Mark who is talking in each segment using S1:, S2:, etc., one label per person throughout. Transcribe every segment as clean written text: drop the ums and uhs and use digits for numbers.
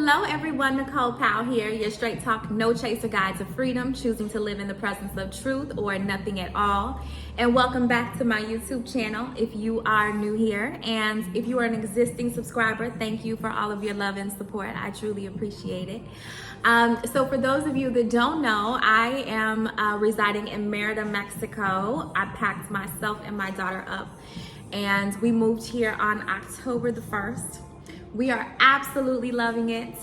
S1: Hello everyone, Nicole Powell here, your straight talk, no chaser guide to freedom, choosing to live in the presence of truth or nothing at all. And welcome back to my YouTube channel if you are new here. And if you are an existing subscriber, thank you for all of your love and support. I truly appreciate it. So for those of you that don't know, I am residing in Merida, Mexico. I packed myself and my daughter up and we moved here on October the 1st. We are absolutely loving it.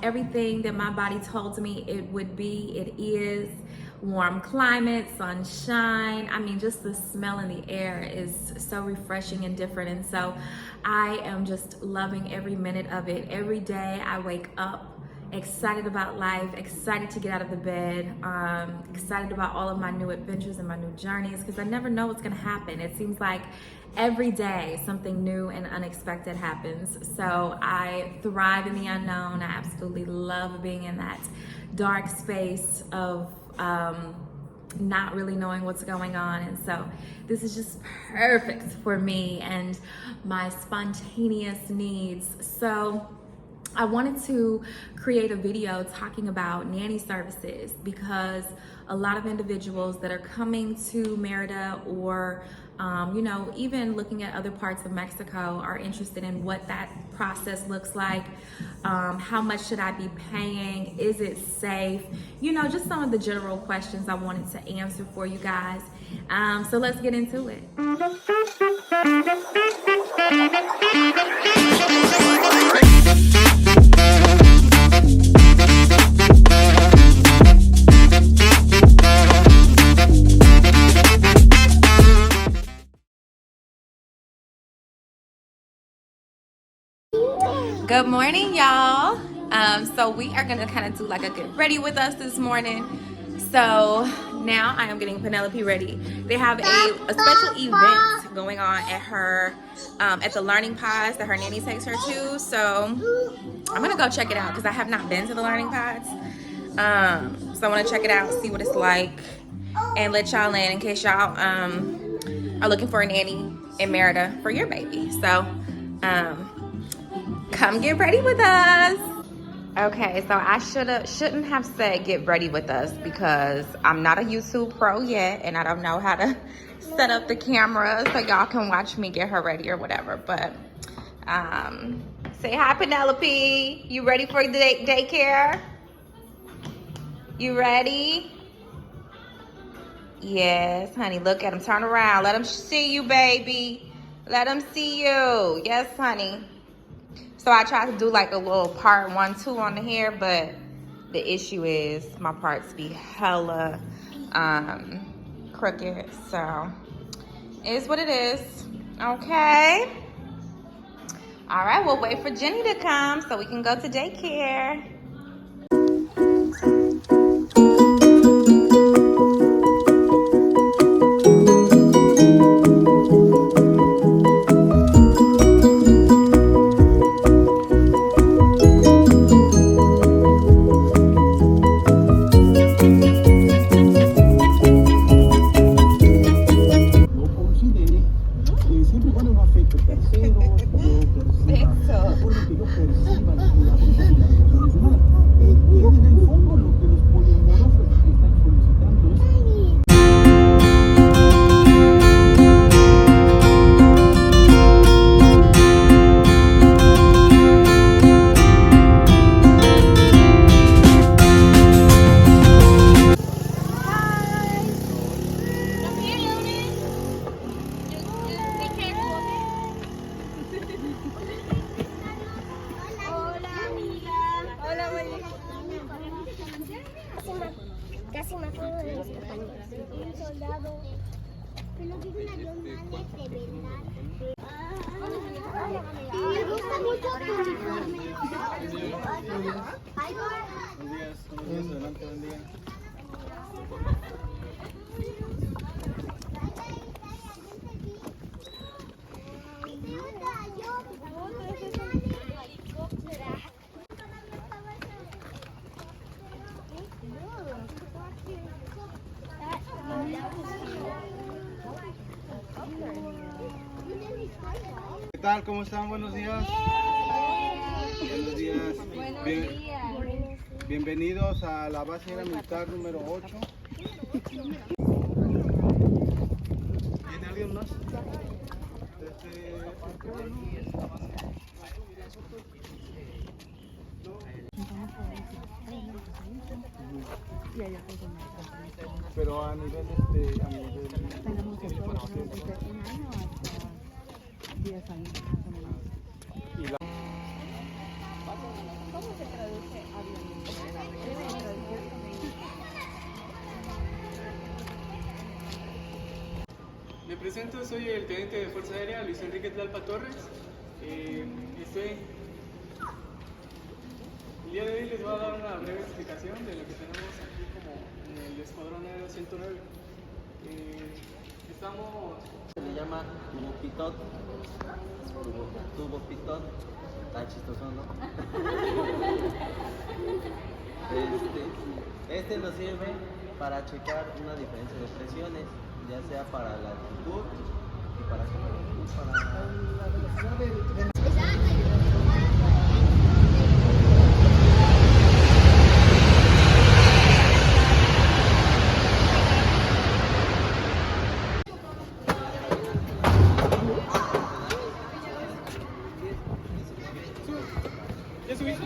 S1: Everything that my body told me it would be, it is. Warm climate, sunshine. I mean, just the smell in the air is so refreshing and different. And so I am just loving every minute of it. Every day I wake up excited about life, excited to get out of the bed, excited about all of my new adventures and my new journeys, because I never know what's gonna happen. It seems like every day something new and unexpected happens. So I thrive in the unknown. I absolutely love being in that dark space of not really knowing what's going on. And so this is just perfect for me and my spontaneous needs. So I wanted to create a video talking about nanny services because a lot of individuals that are coming to Merida or you know, even looking at other parts of Mexico are interested in what that process looks like. How much should I be paying? Is it safe? You know, just some of the general questions I wanted to answer for you guys. So let's get into it. Good morning, y'all. So we are gonna kind of do like a get ready with us this morning. So now I am getting Penelope ready. They have a special event going on at her at the learning pods that her nanny takes her to. So I'm gonna go check it out because I have not been to the learning pods. So I want to check it out, see what it's like, and let y'all in case y'all are looking for a nanny in Merida for your baby. So come get ready with us. Okay, so I shouldn't have said get ready with us because I'm not a YouTube pro yet and I don't know how to set up the camera so y'all can watch me get her ready or whatever. But say hi, Penelope. You ready for the daycare? You ready? Yes, honey, look at him. Turn around. Let him see you, baby. Let him see you. Yes, honey. So I tried to do like a little part 1, 2 on the hair, but the issue is my parts be hella crooked. So it is what it is. Okay. All right, we'll wait for Jenny to come so we can go to daycare.
S2: Casi me acuerdo de los compañeros. Un soldado. Pero digo un avión males de verdad. Me gusta mucho tu uniforme.
S3: Buenos días, adelante, buen día. ¿Qué tal? ¿Cómo están? Buenos días. Buenos días. Bienvenidos a la base aérea militar número 8. ¿Tiene alguien más? Pero a nivel
S4: Tenemos que todo desde 1 año hasta 10 años más o menos.
S3: y la
S4: ¿Cómo se traduce
S5: Me presento, soy el teniente de Fuerza Aérea Luis Enrique Tlalpa Torres. El día de hoy les voy a dar una breve explicación de lo que tenemos aquí como en el Escuadrón Aéreo 109.
S6: Se le llama tubo pitot, está chistoso, ¿no? Este nos sirve para checar una diferencia de presiones, ya sea para la altitud y para la velocidad de
S5: ¿Ya subiste?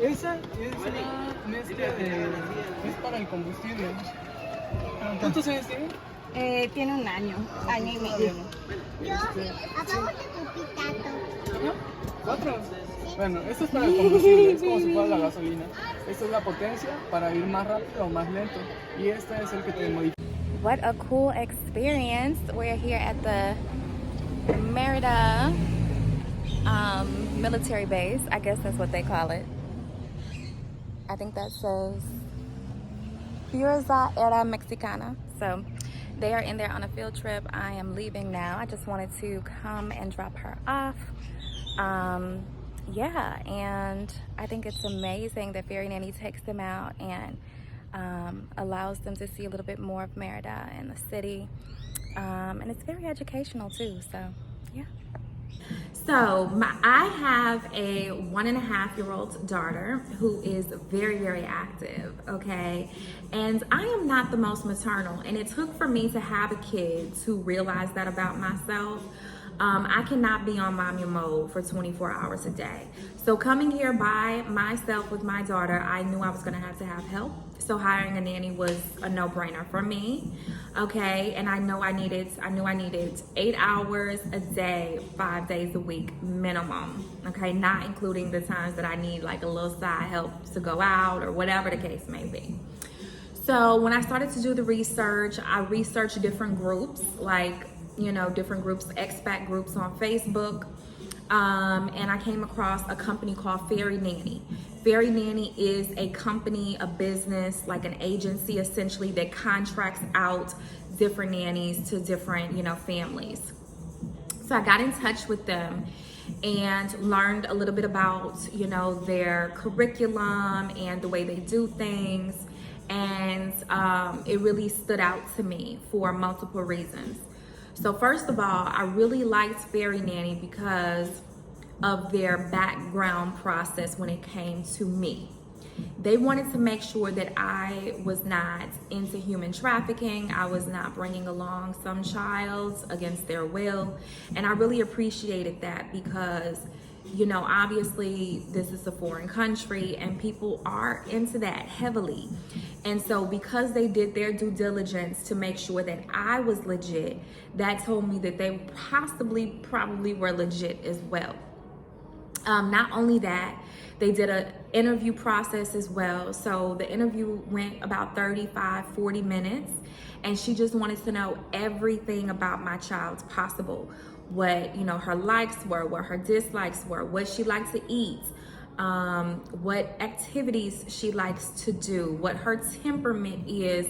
S5: Esa es una mezcla es para el combustible. ¿Cuántos años tiene?
S4: tiene 1 año, año y medio.
S2: Yo, a favor de tu pitato.
S5: ¿No? 4. Bueno, esto es para el combustible, es como si fuera la gasolina. Esta es la potencia para ir más rápido o más lento. Y este es el que te modifica.
S1: What a cool experience. We're here at the Merida military base. I guess that's what they call it. I think that says Fuerza Aérea Mexicana. So they are in there on a field trip. I am leaving now. I just wanted to come and drop her off. Yeah, and I think it's amazing that Fairy Nanny takes them out and allows them to see a little bit more of Merida and the city. And it's very educational too, so yeah. So I have a 1.5-year-old daughter who is very, very active, okay? And I am not the most maternal, and it took for me to have a kid to realize that about myself. I cannot be on mommy mode for 24 hours a day. So coming here by myself with my daughter, I knew I was gonna have to have help. So hiring a nanny was a no-brainer for me, okay? And I knew I needed 8 hours a day, 5 days a week minimum, okay? Not including the times that I need like a little side help to go out or whatever the case may be. So when I started to do the research, I researched different groups, like, you know, different groups, expat groups on Facebook. And I came across a company called Fairy Nanny. Fairy Nanny is a company, a business, like an agency essentially that contracts out different nannies to different, you know, families. So I got in touch with them and learned a little bit about, you know, their curriculum and the way they do things. And it really stood out to me for multiple reasons. So first of all, I really liked Fairy Nanny because of their background process when it came to me. They wanted to make sure that I was not into human trafficking. I was not bringing along some child against their will. And I really appreciated that because, you know, obviously this is a foreign country and people are into that heavily. And so because they did their due diligence to make sure that I was legit, that told me that they probably were legit as well. Not only that, they did an interview process as well. So the interview went about 35-40 minutes, and she just wanted to know everything about my child possible. What, you know, her likes were, what her dislikes were, what she liked to eat, what activities she likes to do, what her temperament is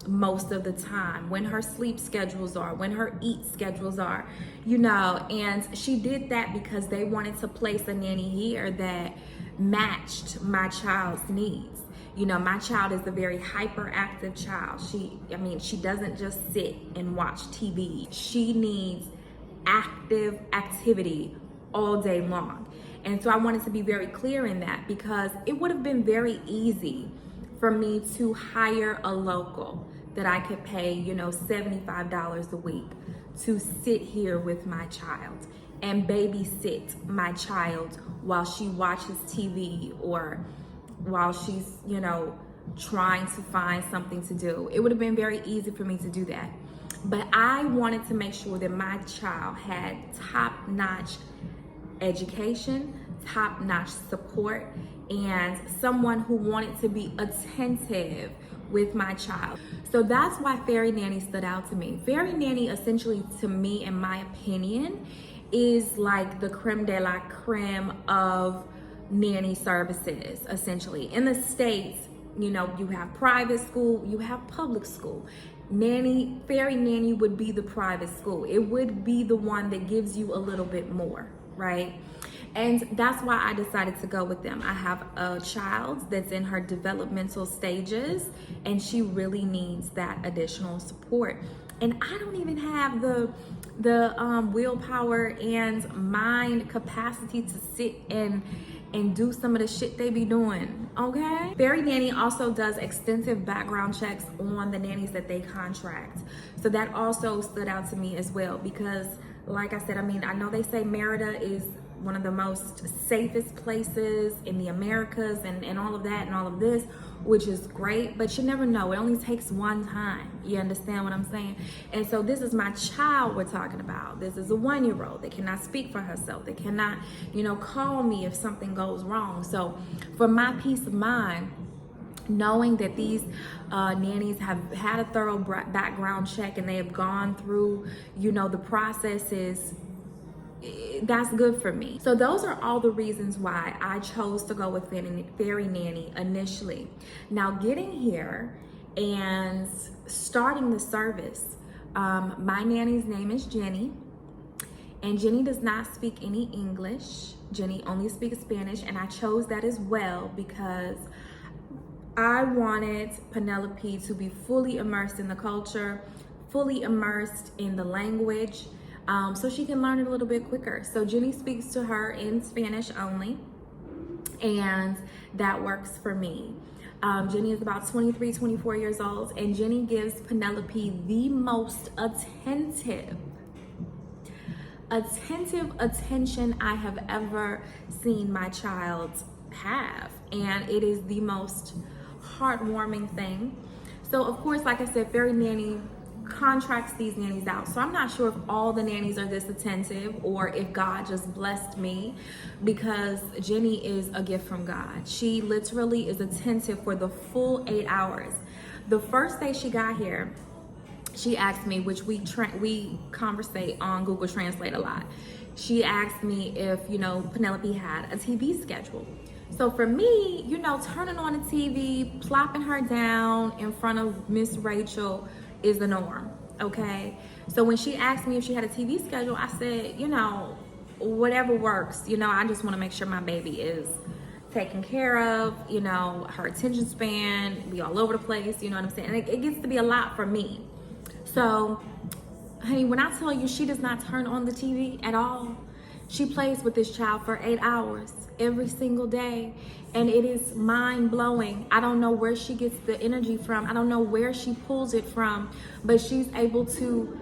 S1: most of the time, when her sleep schedules are, when her eat schedules are, you know. And she did that because they wanted to place a nanny here that matched my child's needs. You know, my child is a very hyperactive child. She doesn't just sit and watch TV. She needs active activity all day long. And so I wanted to be very clear in that, because it would have been very easy for me to hire a local that I could pay, you know, $75 a week to sit here with my child and babysit my child while she watches TV or while she's, you know, trying to find something to do. It would have been very easy for me to do that. But I wanted to make sure that my child had top-notch education, top-notch support, and someone who wanted to be attentive with my child. So that's why Fairy Nanny stood out to me. Fairy Nanny, essentially, to me, in my opinion, is like the creme de la creme of nanny services, essentially. In the States, you know, you have private school, you have public school. Fairy Nanny would be the private school. It would be the one that gives you a little bit more, right? And that's why I decided to go with them. I have a child that's in her developmental stages, and she really needs that additional support. And I don't even have the willpower and mind capacity to sit and do some of the shit they be doing, okay? Fairy Nanny also does extensive background checks on the nannies that they contract. So that also stood out to me as well, because like I said, I mean, I know they say Merida is one of the most safest places in the Americas and all of that and all of this, which is great, but you never know. It only takes one time. You understand what I'm saying? And so this is my child we're talking about. This is a 1-year-old that cannot speak for herself. That cannot, you know, call me if something goes wrong. So for my peace of mind, knowing that these nannies have had a thorough background check and they have gone through, you know, the processes, that's good for me. So those are all the reasons why I chose to go with Fairy Nanny initially. Now getting here and starting the service, my nanny's name is Jenny, and Jenny does not speak any English. Jenny only speaks Spanish, and I chose that as well because I wanted Penelope to be fully immersed in the culture, fully immersed in the language, so she can learn it a little bit quicker. So Jenny speaks to her in Spanish only, and that works for me. Jenny is about 23, 24 years old, and Jenny gives Penelope the most attentive attention I have ever seen my child have, and it is the most heartwarming thing. So of course, like I said, Fairy Nanny contracts these nannies out. So I'm not sure if all the nannies are this attentive or if God just blessed me, because Jenny is a gift from God. She literally is attentive for the full 8 hours. The first day she got here, she asked me, which we conversate on Google Translate a lot. She asked me if, you know, Penelope had a TV schedule. So for me, you know, turning on the TV, plopping her down in front of Miss Rachel is the norm, okay? So when she asked me if she had a TV schedule, I said, you know, whatever works. You know, I just want to make sure my baby is taken care of, you know, her attention span be all over the place, you know what I'm saying? And it gets to be a lot for me. So, honey, when I tell you she does not turn on the TV at all, she plays with this child for 8 hours every single day, and it is mind-blowing. I don't know where she gets the energy from. I don't know where she pulls it from, but she's able to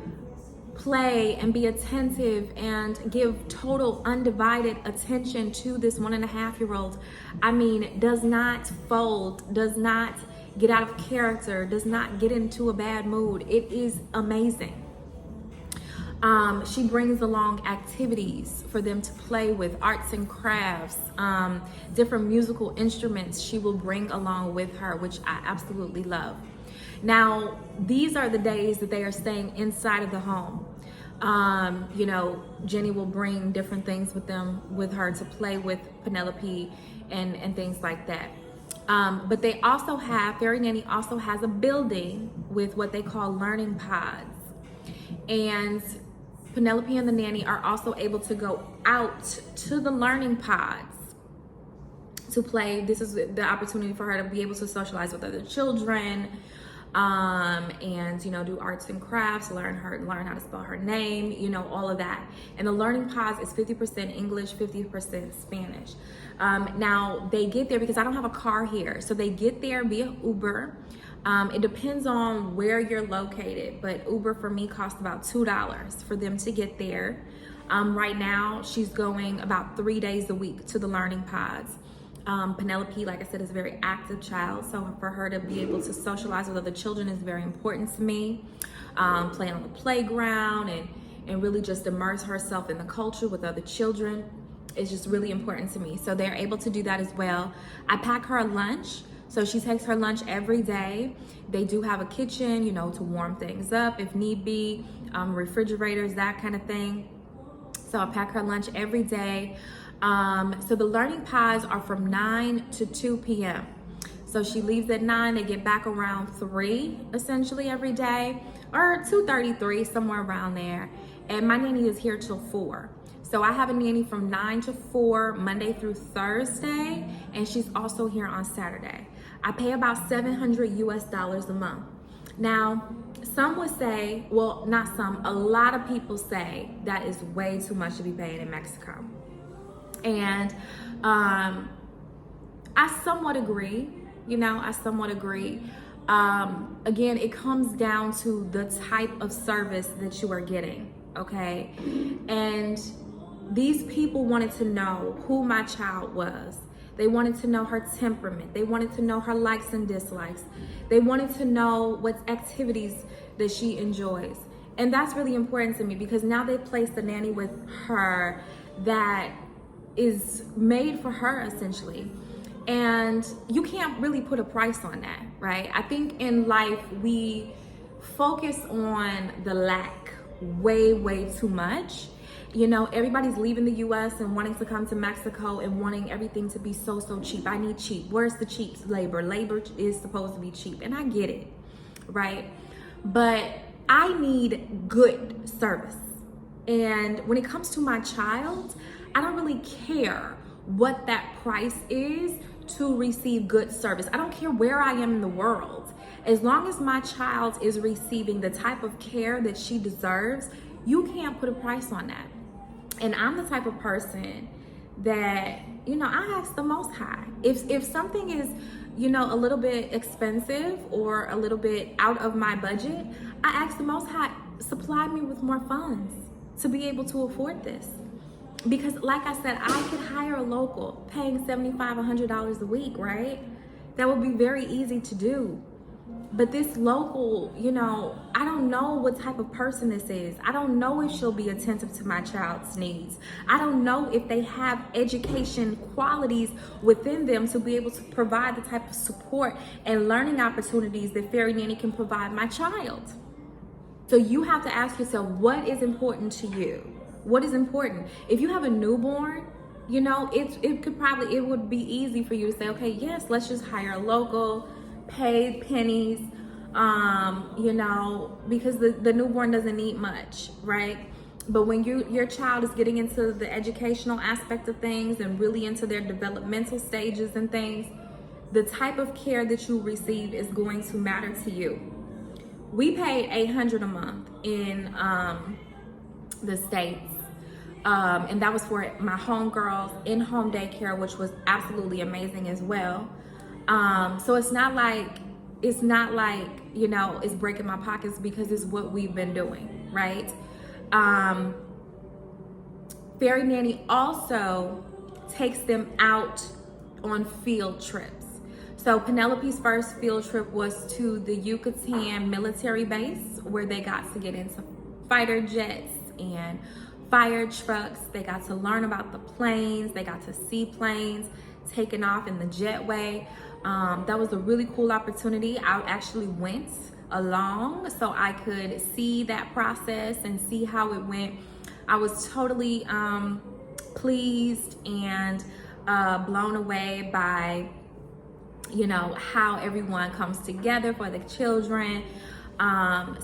S1: play and be attentive and give total undivided attention to this 1.5-year-old. I mean, does not fold, does not get out of character, does not get into a bad mood. It is amazing. She brings along activities for them to play with, arts and crafts, different musical instruments she will bring along with her, which I absolutely love. Now, these are the days that they are staying inside of the home. You know, Jenny will bring different things with her to play with Penelope and things like that. But they also have, Fairy Nanny also has a building with what they call learning pods. And Penelope and the nanny are also able to go out to the learning pods to play. This is the opportunity for her to be able to socialize with other children, and, you know, do arts and crafts, learn how to spell her name, you know, all of that. And the learning pods is 50% English, 50% Spanish. Now they get there because I don't have a car here. So they get there via Uber. It depends on where you're located, but Uber for me costs about $2 for them to get there. Right now, she's going about 3 days a week to the learning pods. Penelope, like I said, is a very active child, so for her to be able to socialize with other children is very important to me. Playing on the playground and really just immerse herself in the culture with other children is just really important to me. So they're able to do that as well. I pack her lunch. So she takes her lunch every day. They do have a kitchen, you know, to warm things up if need be, refrigerators, that kind of thing. So I pack her lunch every day. So the learning pods are from 9 to 2 p.m. So she leaves at 9, they get back around 3 essentially every day, or 2:33, somewhere around there. And my nanny is here till 4. So I have a nanny from 9 to 4, Monday through Thursday, and she's also here on Saturday. I pay about $700 US a month. Now, some would say, well, not some, a lot of people say that is way too much to be paying in Mexico. And I somewhat agree, you know, I somewhat agree. Again, it comes down to the type of service that you are getting, okay? And these people wanted to know who my child was. They wanted to know her temperament. They wanted to know her likes and dislikes. They wanted to know what activities that she enjoys. And that's really important to me because now they placed a nanny with her that is made for her essentially. And you can't really put a price on that, right? I think in life we focus on the lack way too much. You know, everybody's leaving the US and wanting to come to Mexico and wanting everything to be so cheap. I need cheap. Where's the cheap labor? Labor is supposed to be cheap, and I get it, right? But I need good service. And when it comes to my child, I don't really care what that price is to receive good service. I don't care where I am in the world. As long as my child is receiving the type of care that she deserves, you can't put a price on that. And I'm the type of person that, you know, I ask the Most High. If something is, you know, a little bit expensive or a little bit out of my budget, I ask the Most High, supply me with more funds to be able to afford this. Because like I said, I could hire a local paying $75, $100 a week, right? That would be very easy to do. But this local, you know, I don't know what type of person this is. I don't know if she'll be attentive to my child's needs. I don't know if they have education qualities within them to be able to provide the type of support and learning opportunities that Fairy Nanny can provide my child. So you have to ask yourself, what is important to you? What is important? If you have a newborn, you know, it would be easy for you to say, okay, yes, let's just hire a local, pay pennies, you know, because the newborn doesn't need much, right? But when your child is getting into the educational aspect of things and really into their developmental stages and things, the type of care that you receive is going to matter to you. We paid $800 a month in the States. And that was for my homegirls in-home daycare, which was absolutely amazing as well. So it's not like, you know, it's breaking my pockets because it's what we've been doing, right? Fairy Nanny also takes them out on field trips. So Penelope's first field trip was to the Yucatan military base where they got to get into fighter jets and fire trucks. They got to learn about the planes. They got to see planes taking off in the jetway. That was a really cool opportunity. I actually went along so I could see that process and see how it went. I was totally pleased and blown away by, you know, how everyone comes together for the children.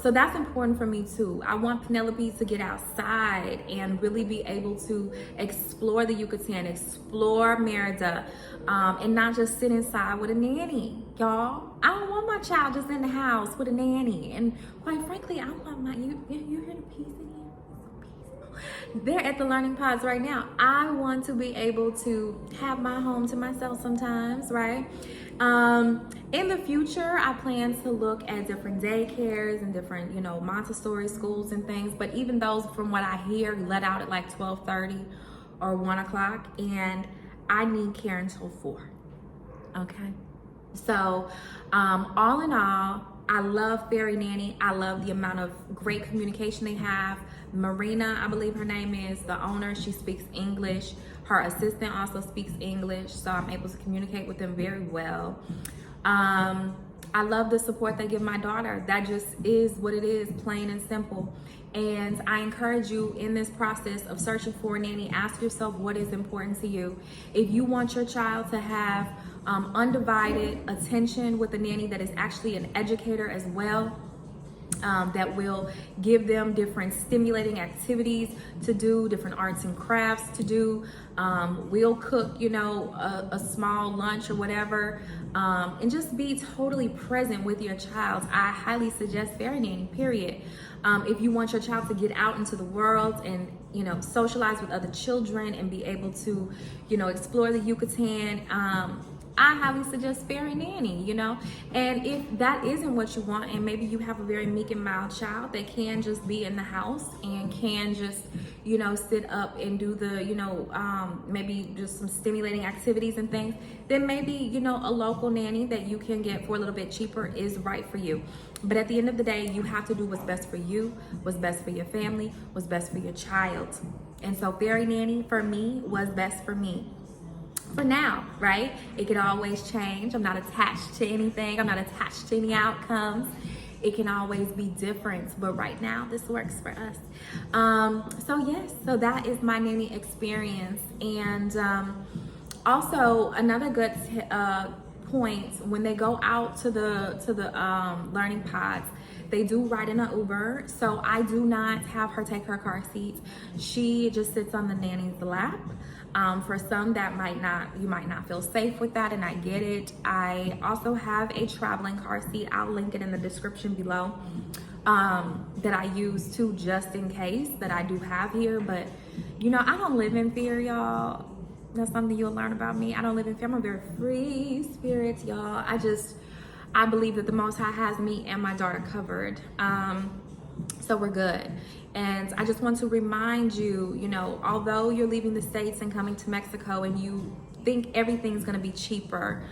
S1: So that's important for me too. I want Penelope to get outside and really be able to explore the Yucatan, explore Merida, and not just sit inside with a nanny, y'all. I don't want my child just in the house with a nanny. And quite frankly, I want my, you hear the peace in here? It's so peaceful. They're at the learning pods right now. I want to be able to have my home to myself sometimes, right? In the future, I plan to look at different daycares and different, you know, Montessori schools and things. But even those, from what I hear, let out at like 12:30 or 1 o'clock, and I need care until 4. Okay. So, all in all, I love Fairy Nanny. I love the amount of great communication they have. Marina, I believe her name is, the owner, she speaks English. Her assistant also speaks English, so I'm able to communicate with them very well. I love the support they give my daughter. That just is what it is, plain and simple. And I encourage you in this process of searching for a nanny, ask yourself what is important to you. If you want your child to have undivided attention with a nanny that is actually an educator as well, that will give them different stimulating activities to do, different arts and crafts to do. We'll cook, you know, a small lunch or whatever, and just be totally present with your child. I highly suggest Fairy Nanny, period. If you want your child to get out into the world and, you know, socialize with other children and be able to, you know, explore the Yucatan, I highly suggest Fairy Nanny, you know. And if that isn't what you want, and maybe you have a very meek and mild child that can just be in the house and can just, you know, sit up and do the, you know, maybe just some stimulating activities and things, then maybe, you know, a local nanny that you can get for a little bit cheaper is right for you. But at the end of the day, you have to do what's best for you, what's best for your family, what's best for your child. And so Fairy Nanny for me was best for me. For now, right? It can always change. I'm not attached to anything. I'm not attached to any outcomes. It can always be different, but right now this works for us. So yes, so that is my nanny experience. And also another good point, when they go out to the learning pods, they do ride in an Uber. So I do not have her take her car seat. She just sits on the nanny's lap. For some that you might not feel safe with that, and I get it. I also have a traveling car seat. I'll link it in the description below, that I use too, just in case, that I do have here. But you know, I don't live in fear, y'all. That's something you'll learn about me. I don't live in fear. I'm a very free spirit, y'all. I believe that the Most High has me and my daughter covered. So we're good. And I just want to remind you, you know, although you're leaving the States and coming to Mexico and you think everything's going to be cheaper,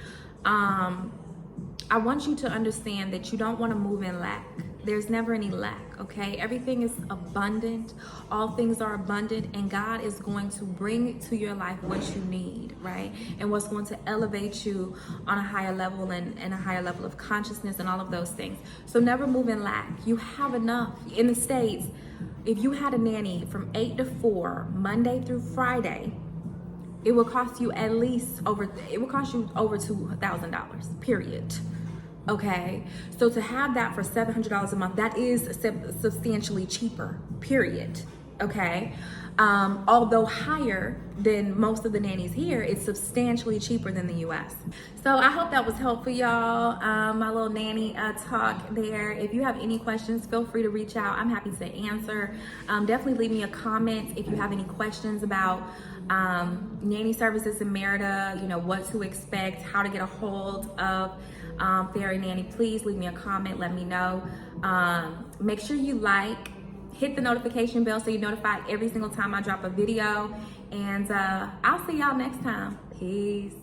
S1: I want you to understand that you don't want to move in lack. There's never any lack, okay? Everything is abundant. All things are abundant, and God is going to bring to your life what you need, right? And what's going to elevate you on a higher level and a higher level of consciousness and all of those things. So never move in lack. You have enough. In the States, if you had a nanny from 8 to 4, Monday through Friday, it would cost you over $2,000, period. Okay, so to have that for $700 a month, that is substantially cheaper, period. Okay, although higher than most of the nannies here, it's substantially cheaper than the US. So I hope that was helpful, y'all. My little nanny talk there. If you have any questions, feel free to reach out. I'm happy to answer. Definitely leave me a comment if you have any questions about nanny services in Merida, you know, what to expect, how to get a hold of Fairy Nanny. Please leave me a comment, let me know. Make sure you hit the notification bell so you're notified every single time I drop a video. And I'll see y'all next time. Peace.